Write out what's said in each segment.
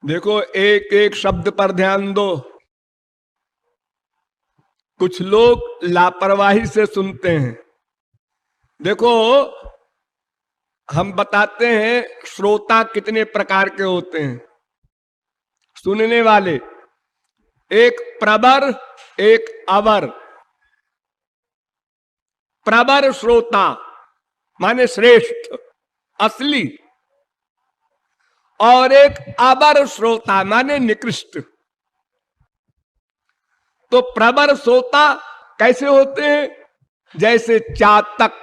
देखो, एक एक शब्द पर ध्यान दो। कुछ लोग लापरवाही से सुनते हैं। देखो, हम बताते हैं श्रोता कितने प्रकार के होते हैं। सुनने वाले एक प्रबर, एक अवर। प्रबर श्रोता माने श्रेष्ठ, असली, और एक अबर श्रोता माने निकृष्ट। तो प्रबर श्रोता कैसे होते हैं? जैसे चातक,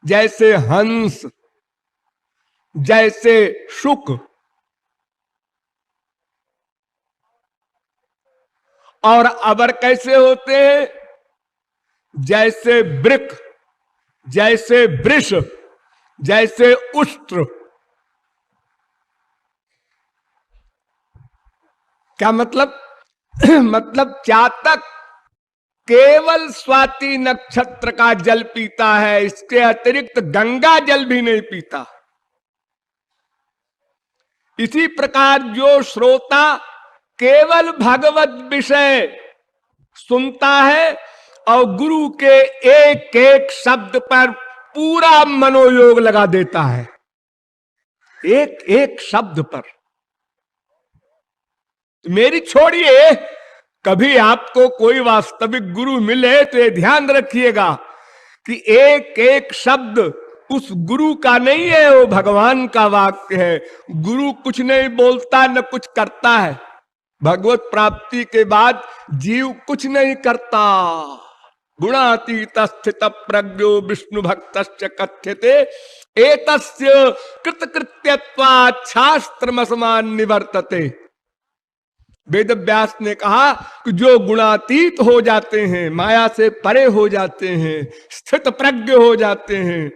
जैसे हंस, जैसे शुक। और अबर कैसे होते हैं? जैसे वृक, जैसे वृष, जैसे उष्ट्र। क्या मतलब? मतलब चातक केवल स्वाति नक्षत्र का जल पीता है, इसके अतिरिक्त गंगा जल भी नहीं पीता। इसी प्रकार जो श्रोता केवल भगवत विषय सुनता है और गुरु के एक एक शब्द पर पूरा मनोयोग लगा देता है, एक एक शब्द पर। मेरी छोड़िए, कभी आपको कोई वास्तविक गुरु मिले तो ये ध्यान रखिएगा कि एक एक शब्द उस गुरु का नहीं है, वो भगवान का वाक्य है। गुरु कुछ नहीं बोलता, न कुछ करता है। भगवत प्राप्ति के बाद जीव कुछ नहीं करता। गुणातीत स्थित प्रज्ञो विष्णु भक्त कथ्यते एतस्य कृतकृत्यत्वात् शास्त्रमसमान निवर्तते। वेद व्यास ने कहा कि जो गुणातीत हो जाते हैं, माया से परे हो जाते हैं, स्थित प्रज्ञ हो जाते हैं,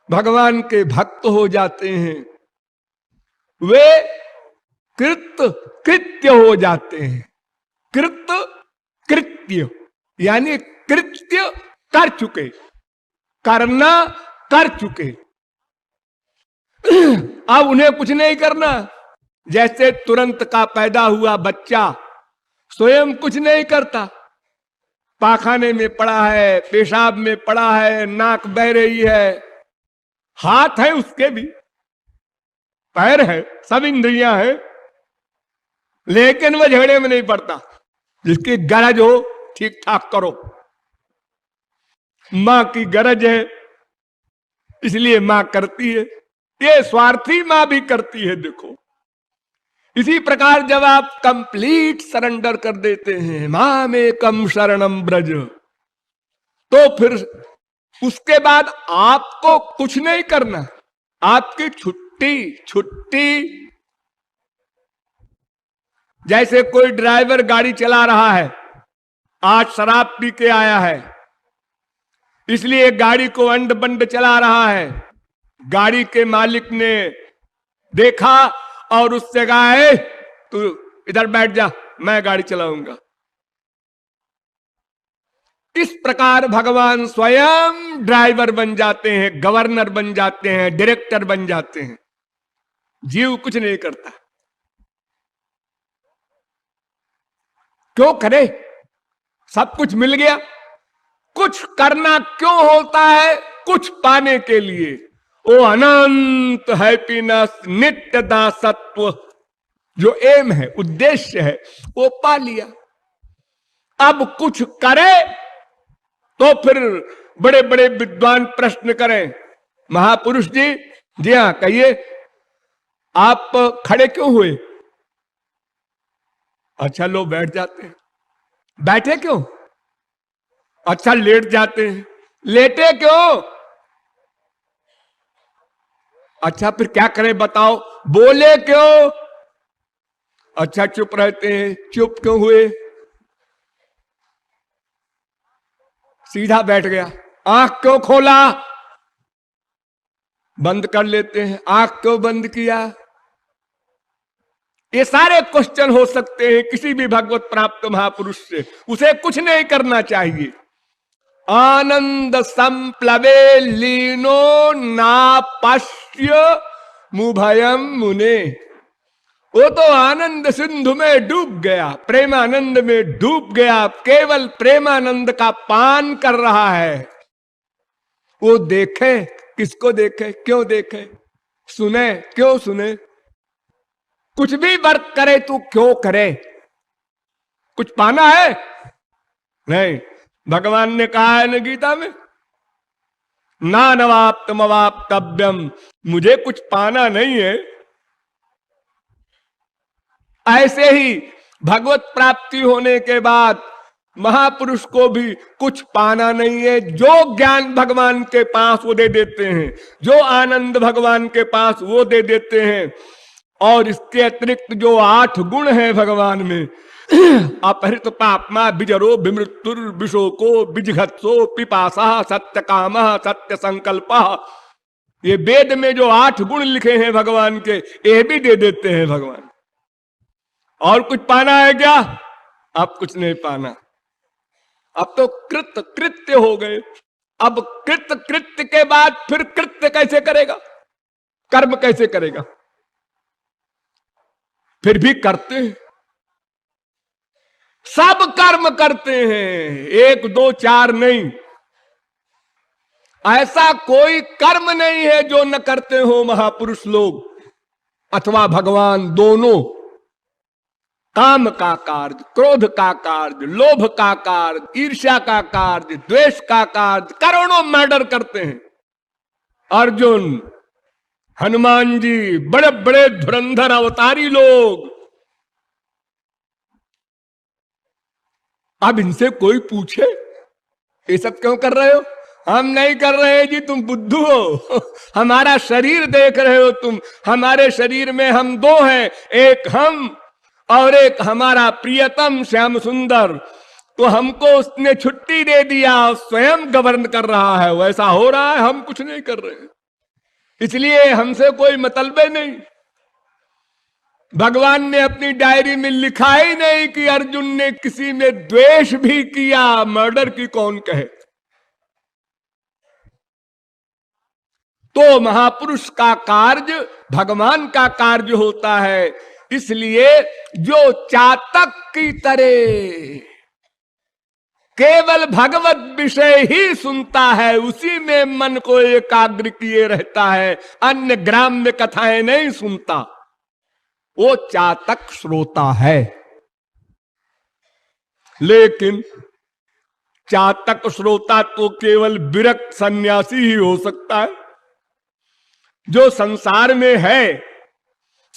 भगवान के भक्त हो जाते हैं, वे कृत कृत्य हो जाते हैं। कृत कृत्य यानी कृत्य कर चुके, करना कर चुके। अब उन्हें कुछ नहीं करना। जैसे तुरंत का पैदा हुआ बच्चा स्वयं कुछ नहीं करता, पाखाने में पड़ा है, पेशाब में पड़ा है, नाक बह रही है, हाथ है उसके भी, पैर है, सब इंद्रियां हैं, लेकिन वह झगड़े में नहीं पड़ता। जिसकी गरज हो ठीक ठाक करो। मां की गरज है इसलिए मां करती है, ये स्वार्थी मां भी करती है। देखो, इसी प्रकार जब आप कंप्लीट सरेंडर कर देते हैं, मां में कम शरणम ब्रज, तो फिर उसके बाद आपको कुछ नहीं करना, आपकी छुट्टी छुट्टी। जैसे कोई ड्राइवर गाड़ी चला रहा है, आज शराब पी के आया है, इसलिए गाड़ी को अंड बंड चला रहा है। गाड़ी के मालिक ने देखा और उससे कहा, है तू इधर बैठ जा, मैं गाड़ी चलाऊंगा। इस प्रकार भगवान स्वयं ड्राइवर बन जाते हैं, गवर्नर बन जाते हैं, डायरेक्टर बन जाते हैं। जीव कुछ नहीं करता। क्यों करे? सब कुछ मिल गया। कुछ करना क्यों होता है? कुछ पाने के लिए। वो अनंत हैप्पीनेस, नित्य दासत्व, जो एम है, उद्देश्य है, वो पा लिया। अब कुछ करे तो फिर बड़े बड़े विद्वान प्रश्न करें, महापुरुष जी, जी हाँ कहिए, आप खड़े क्यों हुए? अच्छा, लोग बैठ जाते हैं। बैठे क्यों? अच्छा, लेट जाते हैं। लेटे क्यों? अच्छा, फिर क्या करें बताओ? बोले क्यों? अच्छा, चुप रहते हैं। चुप क्यों हुए? सीधा बैठ गया। आंख क्यों खोला? बंद कर लेते हैं। आंख क्यों बंद किया? ये सारे क्वेश्चन हो सकते हैं किसी भी भगवत प्राप्त महापुरुष से। उसे कुछ नहीं करना चाहिए। आनंद संप्लवे लीनो नापश्य मुभयम मुने। वो तो आनंद सिंधु में डूब गया, प्रेमानंद में डूब गया, केवल प्रेमानंद का पान कर रहा है। वो देखे किसको देखे, क्यों देखे, सुने क्यों सुने, कुछ भी वर्क करे तू क्यों करे, कुछ पाना है नहीं। भगवान ने कहा है न गीता में, ना नवाप्तमवाप्तव्यम, मुझे कुछ पाना नहीं है। ऐसे ही भगवत प्राप्ति होने के बाद महापुरुष को भी कुछ पाना नहीं है। जो ज्ञान भगवान के पास वो दे देते हैं, जो आनंद भगवान के पास वो दे देते हैं। और इसके अतिरिक्त जो 8 गुण हैं भगवान में, अपहृत पापमा बिजरो विमृत्युर विशोको बिजघत्सो पिपासा सत्य काम सत्य संकल्प, ये वेद में जो 8 गुण लिखे हैं भगवान के, ये भी दे देते हैं भगवान। और कुछ पाना है क्या? अब कुछ नहीं पाना। अब तो कृत कृत्य हो गए। अब कृत कृत्य के बाद फिर कृत्य कैसे करेगा, कर्म कैसे करेगा? फिर भी करते हैं, सब कर्म करते हैं, 1 2 4 नहीं। ऐसा कोई कर्म नहीं है जो न करते हो महापुरुष लोग अथवा भगवान, दोनों। काम का कार्य, क्रोध का कार्य, लोभ का कार्य, ईर्ष्या का कार्य, द्वेष का कार्य, करोड़ों मर्डर करते हैं। अर्जुन, हनुमान जी, बड़े बड़े धुरंधर अवतारी लोग। अब इनसे कोई पूछे ये सब क्यों कर रहे हो? हम नहीं कर रहे जी, तुम बुद्धू हो। हमारा शरीर देख रहे हो तुम, हमारे शरीर में हम 2 हैं, एक हम और एक हमारा प्रियतम श्याम सुंदर। तो हमको उसने छुट्टी दे दिया, स्वयं गवर्न कर रहा है, वैसा हो रहा है, हम कुछ नहीं कर रहे हैं। इसलिए हमसे कोई मतलब नहीं। भगवान ने अपनी डायरी में लिखा ही नहीं कि अर्जुन ने किसी में द्वेष भी किया, मर्डर की कौन कहे। तो महापुरुष का कार्य भगवान का कार्य होता है। इसलिए जो चातक की तरह केवल भगवत विषय ही सुनता है, उसी में मन को एकाग्र किए रहता है, अन्य ग्राम्य कथाएं नहीं सुनता, वो चातक श्रोता है। लेकिन चातक श्रोता तो केवल विरक्त सन्यासी ही हो सकता है। जो संसार में है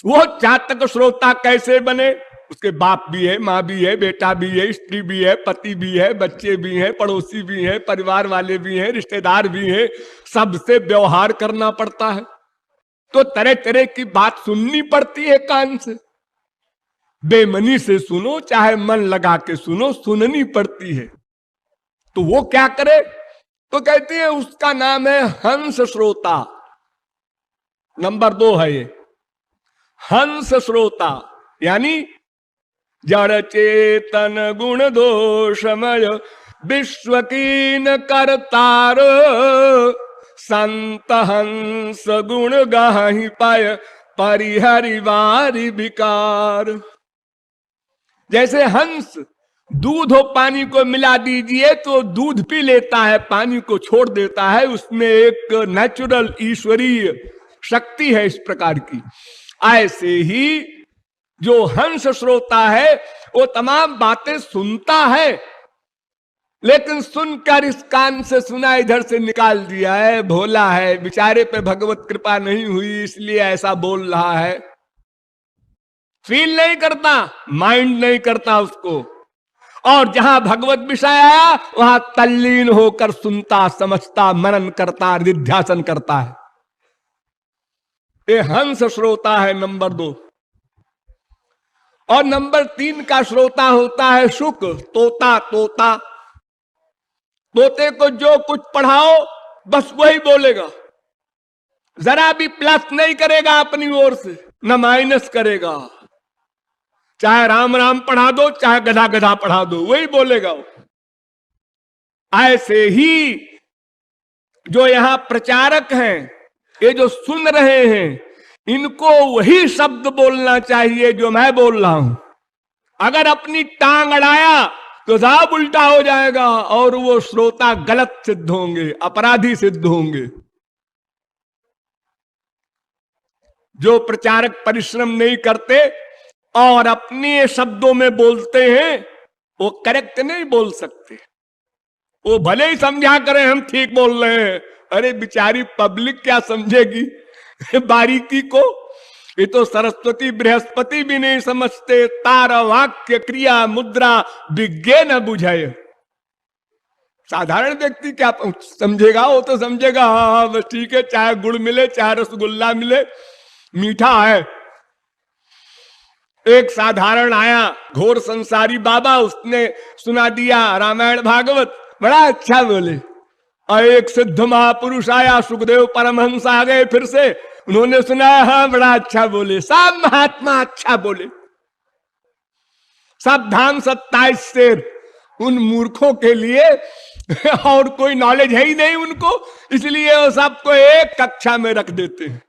वो चातक श्रोता कैसे बने? उसके बाप भी है, माँ भी है, बेटा भी है, स्त्री भी है, पति भी है, बच्चे भी हैं, पड़ोसी भी हैं, परिवार वाले भी हैं, रिश्तेदार भी हैं, सबसे व्यवहार करना पड़ता है। तो तरह तरह की बात सुननी पड़ती है कान से। बेमनी से सुनो चाहे मन लगा के सुनो, सुननी पड़ती है। तो वो क्या करे? तो कहते हैं उसका नाम है हंस श्रोता। नंबर 2 है ये हंस श्रोता, यानी जड़ चेतन गुण दोषमय विश्वकीन करतार, संत हंस गुण गाहि पाय परिहरिवारि विकार। जैसे हंस दूध और पानी को मिला दीजिए तो दूध पी लेता है, पानी को छोड़ देता है, उसमें एक नेचुरल ईश्वरीय शक्ति है इस प्रकार की। ऐसे ही जो हंस श्रोता है वो तमाम बातें सुनता है, लेकिन सुनकर इस कान से सुना इधर से निकाल दिया है, भोला है, बेचारे पे भगवत कृपा नहीं हुई इसलिए ऐसा बोल रहा है। फील नहीं करता, माइंड नहीं करता उसको। और जहां भगवत विषय आया वहां तल्लीन होकर सुनता, समझता, मनन करता, निध्यासन करता है। ये हंस श्रोता है नंबर 2। और नंबर 3 का श्रोता होता है शुक, तोता। तोता, तोते को जो कुछ पढ़ाओ बस वही बोलेगा, जरा भी प्लस नहीं करेगा अपनी ओर से, न माइनस करेगा। चाहे राम राम पढ़ा दो, चाहे गधा गधा पढ़ा दो, वही बोलेगा वो। ऐसे ही जो यहां प्रचारक हैं, ये जो सुन रहे हैं, इनको वही शब्द बोलना चाहिए जो मैं बोल रहा हूं। अगर अपनी टांग अड़ाया तो साहब उल्टा हो जाएगा और वो श्रोता गलत सिद्ध होंगे, अपराधी सिद्ध होंगे। जो प्रचारक परिश्रम नहीं करते और अपने शब्दों में बोलते हैं वो करेक्ट नहीं बोल सकते। वो भले ही समझा करें हम ठीक बोल रहे हैं, अरे बेचारी पब्लिक क्या समझेगी बारीकी को। ये तो सरस्वती बृहस्पति भी नहीं समझते। तार वाक्य क्रिया मुद्रा विज्ञे न बुझाए। साधारण व्यक्ति क्या समझेगा? वो तो समझेगा हाँ बस ठीक है, चाहे गुड़ मिले चाहे रसगुल्ला मिले, मीठा है। एक साधारण आया घोर संसारी बाबा, उसने सुना दिया रामायण भागवत, बड़ा अच्छा बोले। और एक सिद्ध महापुरुष आया, सुखदेव परमहंस आ गए फिर से, उन्होंने सुना हाँ बड़ा अच्छा बोले। सब महात्मा अच्छा बोले, सब धाम 27 शेर उन मूर्खों के लिए और कोई नॉलेज है ही नहीं उनको, इसलिए वो सबको एक कक्षा में रख देते हैं।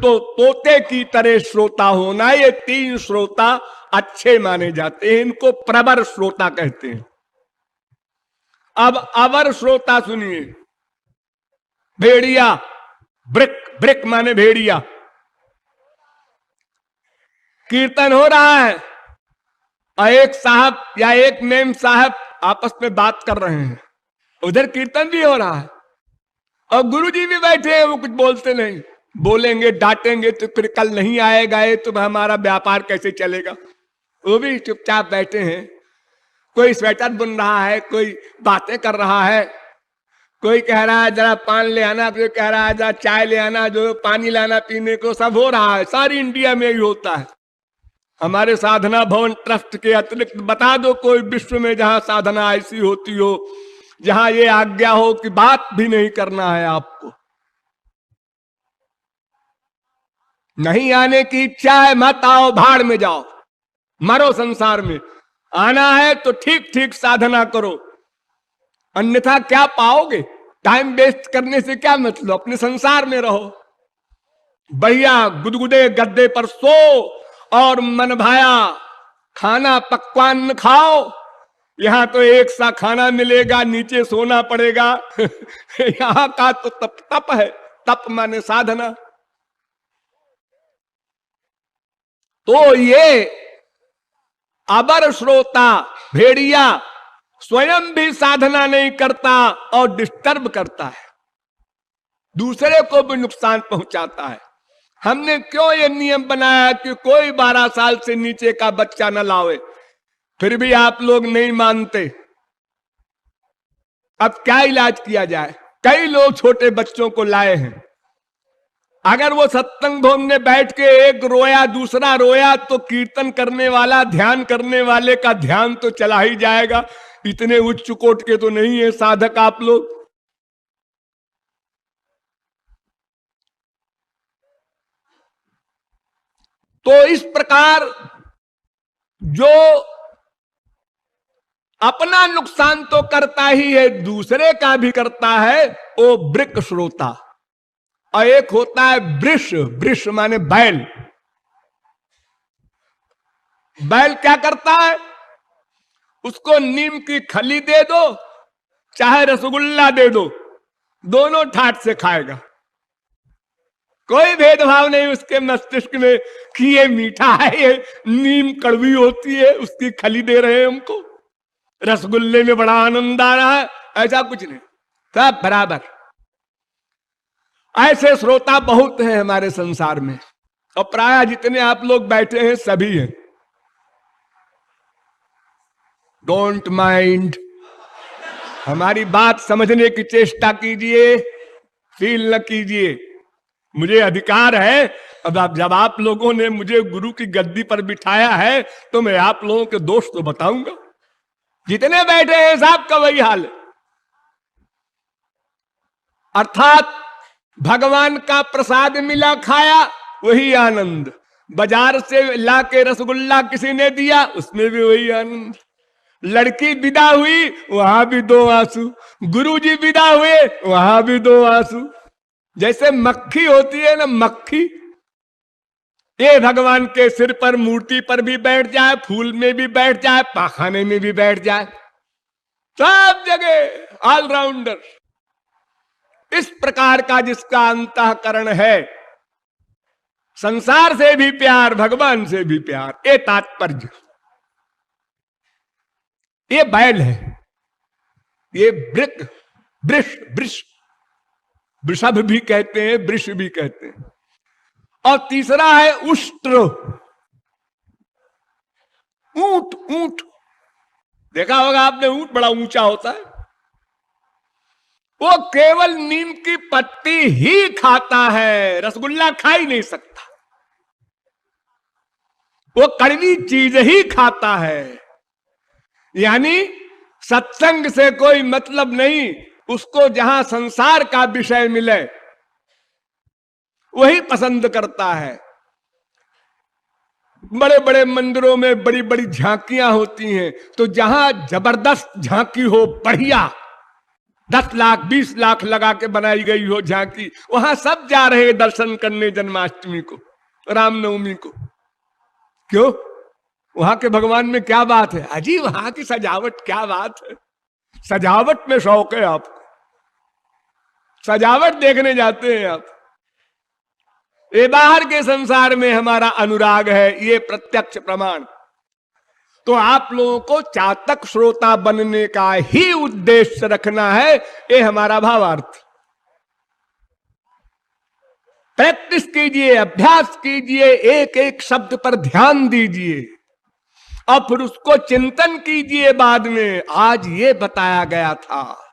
तो तोते की तरह श्रोता होना, ये 3 श्रोता अच्छे माने जाते हैं, इनको प्रवर श्रोता कहते हैं। अब अवर श्रोता सुनिए। भेड़िया, ब्रिक, ब्रिक माने भेड़िया। कीर्तन हो रहा है और एक साहब या एक मेम साहब आपस में बात कर रहे हैं, उधर कीर्तन भी हो रहा है और गुरुजी भी बैठे हैं, वो कुछ बोलते नहीं। बोलेंगे डांटेंगे तो फिर कल नहीं आएगा ये, तो हमारा व्यापार कैसे चलेगा। वो भी चुपचाप बैठे हैं। कोई स्वेटर बुन रहा है, कोई बातें कर रहा है, कोई कह रहा है जरा पान ले आना, कोई कह रहा है जरा चाय ले आना, जो पानी लाना पीने को, सब हो रहा है। सारी इंडिया में ही होता है। हमारे साधना भवन ट्रस्ट के अतिरिक्त बता दो कोई विश्व में जहां साधना ऐसी होती हो, जहां ये आज्ञा हो कि बात भी नहीं करना है आपको। नहीं आने की इच्छा है मत आओ, भाड़ में जाओ, मरो संसार में। आना है तो ठीक ठीक साधना करो, अन्यथा क्या पाओगे? टाइम वेस्ट करने से क्या मतलब, अपने संसार में रहो। भैया गुदगुदे गद्दे पर सो और मन भाया खाना पकवान खाओ। यहां तो एक सा खाना मिलेगा, नीचे सोना पड़ेगा। यहां का तो तप तप है, तप माने साधना। तो ये अबर श्रोता भेड़िया स्वयं भी साधना नहीं करता और डिस्टर्ब करता है, दूसरे को भी नुकसान पहुंचाता है। हमने क्यों ये नियम बनाया कि कोई 12 साल से नीचे का बच्चा न लावे, फिर भी आप लोग नहीं मानते। अब क्या इलाज किया जाए? कई लोग छोटे बच्चों को लाए हैं। अगर वो सत्संग भवन में बैठ के एक रोया दूसरा रोया तो कीर्तन करने वाला ध्यान करने वाले का ध्यान तो चला ही जाएगा। इतने उच्च कोट के तो नहीं है साधक आप लोग। तो इस प्रकार जो अपना नुकसान तो करता ही है, दूसरे का भी करता है, वो वृक श्रोता। और एक होता है वृष, वृष माने बैल। बैल क्या करता है? उसको नीम की खली दे दो चाहे रसगुल्ला दे दो, दोनों ठाट से खाएगा। कोई भेदभाव नहीं उसके मस्तिष्क में कि ये मीठा है, ये नीम कड़वी होती है, उसकी खली दे रहे हैं हमको, रसगुल्ले में बड़ा आनंद आ रहा है, ऐसा कुछ नहीं, सब बराबर। ऐसे श्रोता बहुत हैं हमारे संसार में, और प्राय जितने आप लोग बैठे हैं सभी हैं। डोंट माइंड, हमारी बात समझने की चेष्टा कीजिए, फील न कीजिए। मुझे अधिकार है, अब जब आप लोगों ने मुझे गुरु की गद्दी पर बिठाया है तो मैं आप लोगों के दोष तो बताऊंगा। जितने बैठे हैं सबका वही हाल है। अर्थात भगवान का प्रसाद मिला खाया वही आनंद, बाजार से लाके रसगुल्ला किसी ने दिया उसमें भी वही आनंद, लड़की विदा हुई वहां भी 2 आंसू, गुरुजी विदा हुए वहां भी 2 आंसू। जैसे मक्खी होती है ना, मक्खी, ये भगवान के सिर पर, मूर्ति पर भी बैठ जाए, फूल में भी बैठ जाए, पाखाने में भी बैठ जाए, सब जगह ऑलराउंडर। इस प्रकार का जिसका अंतःकरण है, संसार से भी प्यार, भगवान से भी प्यार, ये तात्पर्य। ये बैल है, ये वृक, वृष, वृष, वृषभ भी कहते हैं, वृष भी कहते हैं। और तीसरा है उष्ट्र, ऊंट। ऊंट देखा होगा आपने, ऊंट बड़ा ऊंचा होता है, वो केवल नीम की पत्ती ही खाता है, रसगुल्ला खा ही नहीं सकता, वो कड़वी चीज ही खाता है। यानी सत्संग से कोई मतलब नहीं, उसको जहां संसार का विषय मिले वही पसंद करता है। बड़े बड़े मंदिरों में बड़ी बड़ी झांकियां होती हैं, तो जहां जबरदस्त झांकी हो, बढ़िया, 10 लाख 20 लाख लगा के बनाई गई हो झांकी, वहां सब जा रहे हैं दर्शन करने जन्माष्टमी को, रामनवमी को। क्यों? वहां के भगवान में क्या बात है? अजी वहां की सजावट क्या बात है, सजावट में शौक है आपको, सजावट देखने जाते हैं आप। ये बाहर के संसार में हमारा अनुराग है, ये प्रत्यक्ष प्रमाण। तो आप लोगों को चातक श्रोता बनने का ही उद्देश्य रखना है, ये हमारा भावार्थ। प्रैक्टिस कीजिए, अभ्यास कीजिए, एक एक शब्द पर ध्यान दीजिए और फिर उसको चिंतन कीजिए बाद में। आज ये बताया गया था,